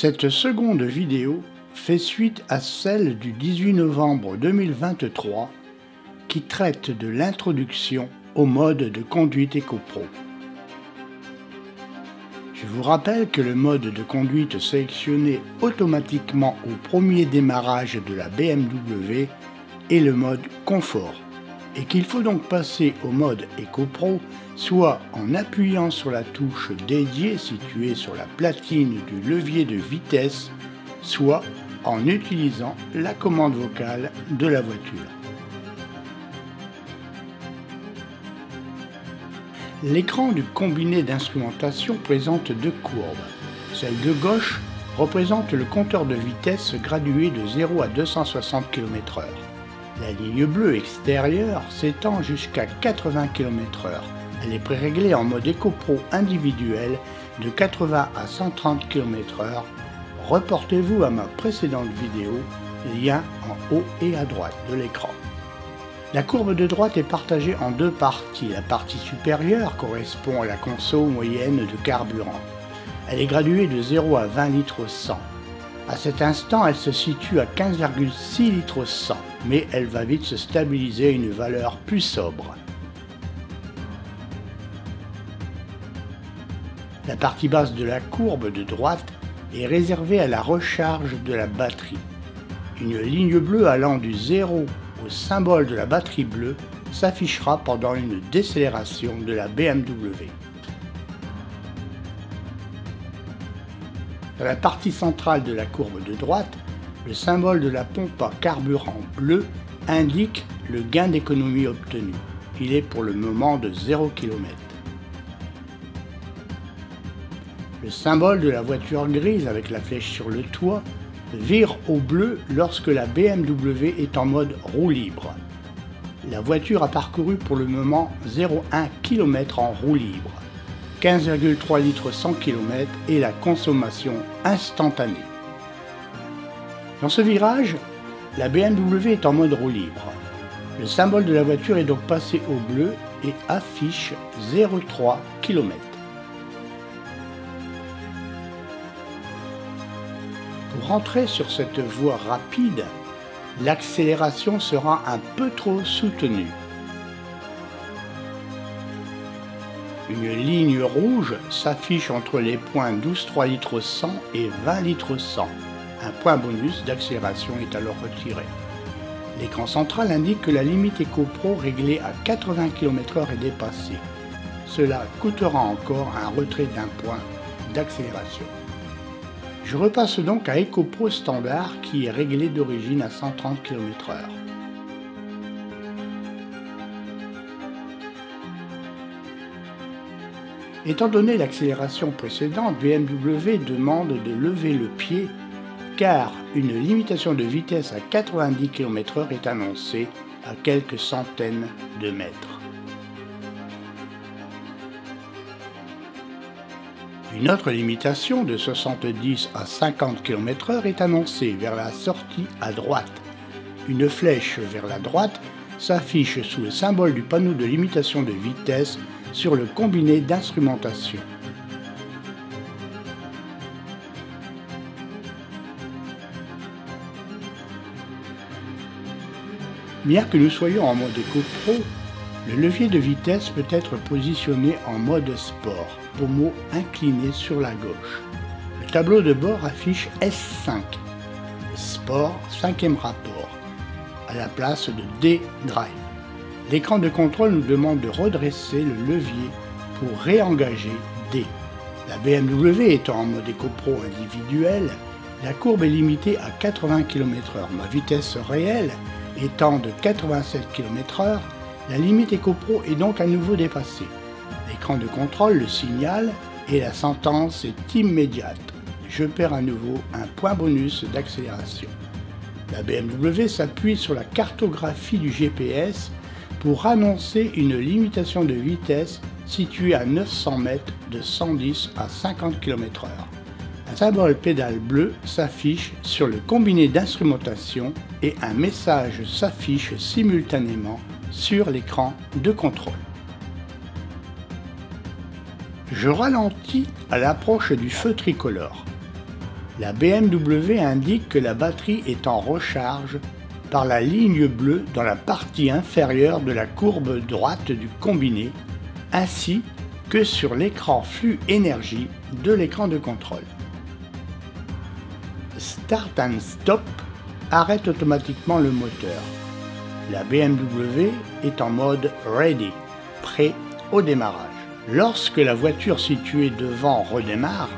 Cette seconde vidéo fait suite à celle du 18 novembre 2023 qui traite de l'introduction au mode de conduite EcoPro. Je vous rappelle que le mode de conduite sélectionné automatiquement au premier démarrage de la BMW est le mode confort et qu'il faut donc passer au mode EcoPro soit en appuyant sur la touche dédiée située sur la platine du levier de vitesse, soit en utilisant la commande vocale de la voiture. L'écran du combiné d'instrumentation présente deux courbes. Celle de gauche représente le compteur de vitesse gradué de 0 à 260 km/h. La ligne bleue extérieure s'étend jusqu'à 80 km/h. Elle est préréglée en mode EcoPro individuel de 80 à 130 km/h. Reportez-vous à ma précédente vidéo, lien en haut et à droite de l'écran. La courbe de droite est partagée en deux parties. La partie supérieure correspond à la conso moyenne de carburant. Elle est graduée de 0 à 20 litres 100. À cet instant, elle se situe à 15,6 litres 100, mais elle va vite se stabiliser à une valeur plus sobre. La partie basse de la courbe de droite est réservée à la recharge de la batterie. Une ligne bleue allant du 0 au symbole de la batterie bleue s'affichera pendant une décélération de la BMW. Dans la partie centrale de la courbe de droite, le symbole de la pompe à carburant bleu indique le gain d'économie obtenu. Il est pour le moment de 0 km. Le symbole de la voiture grise avec la flèche sur le toit vire au bleu lorsque la BMW est en mode roue libre. La voiture a parcouru pour le moment 0,1 km en roue libre. 15,3 litres 100 km et la consommation instantanée. Dans ce virage, la BMW est en mode roue libre. Le symbole de la voiture est donc passé au bleu et affiche 0,3 km. Pour rentrer sur cette voie rapide, l'accélération sera un peu trop soutenue. Une ligne rouge s'affiche entre les points 12,3 litres 100 et 20 litres 100. Un point bonus d'accélération est alors retiré. L'écran central indique que la limite EcoPro réglée à 80 km/h est dépassée. Cela coûtera encore un retrait d'un point d'accélération. Je repasse donc à EcoPro standard qui est réglé d'origine à 130 km/h. Étant donné l'accélération précédente, BMW demande de lever le pied car une limitation de vitesse à 90 km/h est annoncée à quelques centaines de mètres. Une autre limitation de 70 à 50 km/h est annoncée vers la sortie à droite. Une flèche vers la droite s'affiche sous le symbole du panneau de limitation de vitesse sur le combiné d'instrumentation. Bien que nous soyons en mode EcoPro, le levier de vitesse peut être positionné en mode sport, pommeau incliné sur la gauche. Le tableau de bord affiche S5, Sport 5e rapport, à la place de D-Drive. L'écran de contrôle nous demande de redresser le levier pour réengager D. La BMW étant en mode EcoPro individuel, la courbe est limitée à 80 km/h. Ma vitesse réelle étant de 87 km/h, la limite EcoPro est donc à nouveau dépassée. L'écran de contrôle le signale et la sentence est immédiate. Je perds à nouveau un point bonus d'accélération. La BMW s'appuie sur la cartographie du GPS pour annoncer une limitation de vitesse située à 900 mètres de 110 à 50 km/h. Un symbole pédale bleu s'affiche sur le combiné d'instrumentation et un message s'affiche simultanément sur l'écran de contrôle. Je ralentis à l'approche du feu tricolore. La BMW indique que la batterie est en recharge par la ligne bleue dans la partie inférieure de la courbe droite du combiné, ainsi que sur l'écran flux énergie de l'écran de contrôle. Start and Stop arrête automatiquement le moteur. La BMW est en mode Ready, prêt au démarrage. Lorsque la voiture située devant redémarre,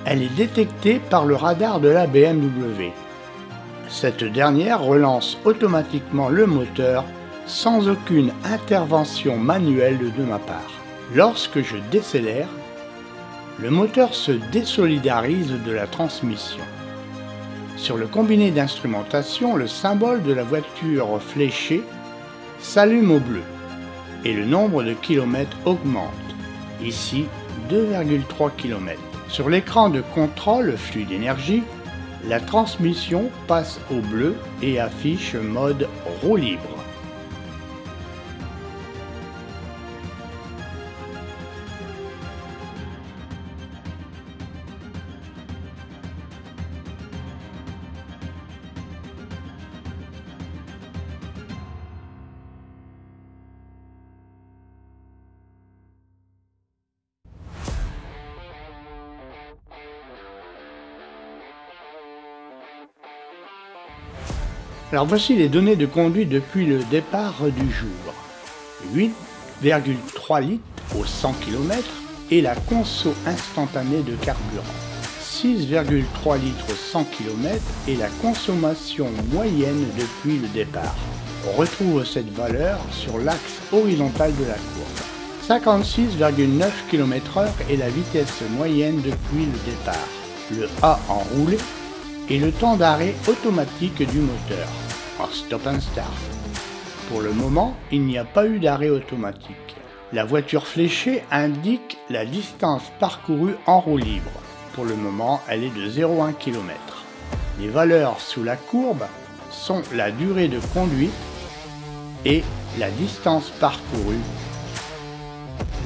elle est détectée par le radar de la BMW. Cette dernière relance automatiquement le moteur sans aucune intervention manuelle de ma part. Lorsque je décélère, le moteur se désolidarise de la transmission. Sur le combiné d'instrumentation, le symbole de la voiture fléchée s'allume au bleu et le nombre de kilomètres augmente, ici 2,3 km. Sur l'écran de contrôle flux d'énergie, la transmission passe au bleu et affiche mode roue libre. Alors voici les données de conduite depuis le départ du jour. 8,3 litres au 100 km et la conso instantanée de carburant. 6,3 litres au 100 km et la consommation moyenne depuis le départ. On retrouve cette valeur sur l'axe horizontal de la courbe. 56,9 km/h est la vitesse moyenne depuis le départ. Le A en roulé et le temps d'arrêt automatique du moteur, en stop and start. Pour le moment, il n'y a pas eu d'arrêt automatique. La voiture fléchée indique la distance parcourue en roue libre. Pour le moment, elle est de 0,1 km. Les valeurs sous la courbe sont la durée de conduite et la distance parcourue.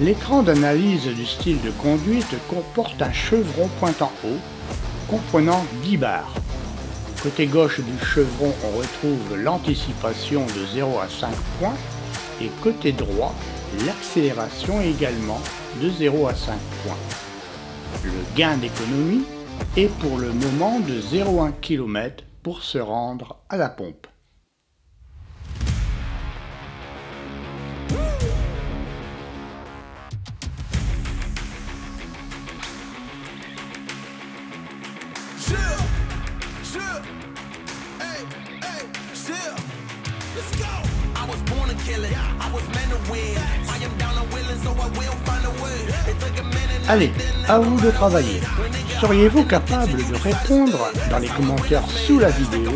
L'écran d'analyse du style de conduite comporte un chevron pointant haut, comprenant 10 barres. Côté gauche du chevron, on retrouve l'anticipation de 0 à 5 points et côté droit, l'accélération également de 0 à 5 points. Le gain d'économie est pour le moment de 0,1 km pour se rendre à la pompe. Allez, à vous de travailler. Seriez-vous capable de répondre dans les commentaires sous la vidéo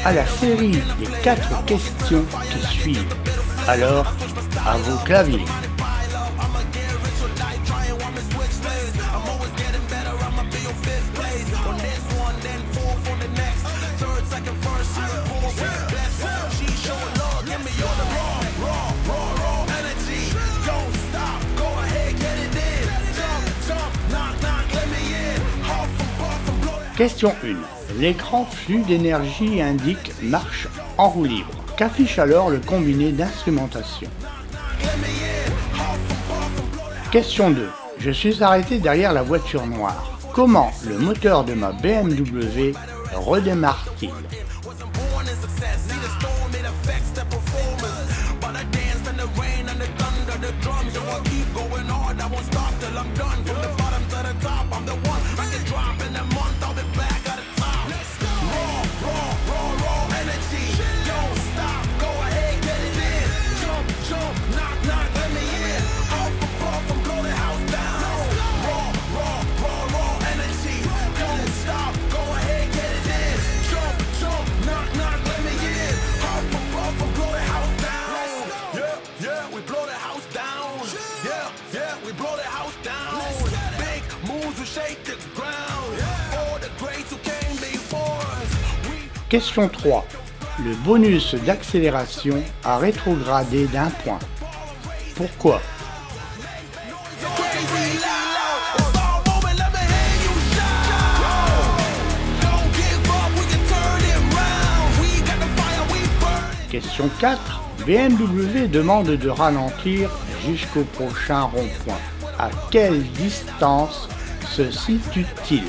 à la série des 4 questions qui suivent? Alors, à vos claviers. Question 1. L'écran flux d'énergie indique marche en roue libre. Qu'affiche alors le combiné d'instrumentation? Question 2. Je suis arrêté derrière la voiture noire. Comment le moteur de ma BMW redémarre-t-il? Question 3. Le bonus d'accélération a rétrogradé d'un point. Pourquoi? Question 4. BMW demande de ralentir jusqu'au prochain rond-point. À quelle distance se situe-t-il?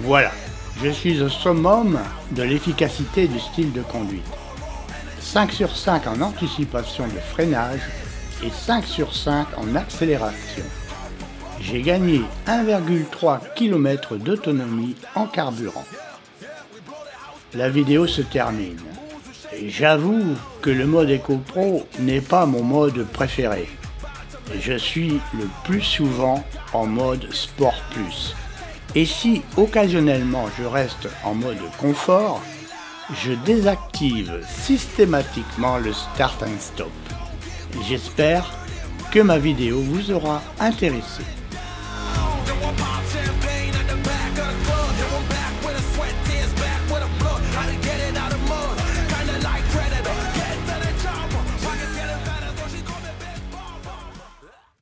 Voilà, je suis au summum de l'efficacité du style de conduite. 5 sur 5 en anticipation de freinage et 5 sur 5 en accélération. J'ai gagné 1,3 km d'autonomie en carburant. La vidéo se termine. Et j'avoue que le mode EcoPro n'est pas mon mode préféré. Je suis le plus souvent en mode Sport Plus. Et si occasionnellement je reste en mode confort, je désactive systématiquement le Start and Stop. J'espère que ma vidéo vous aura intéressé.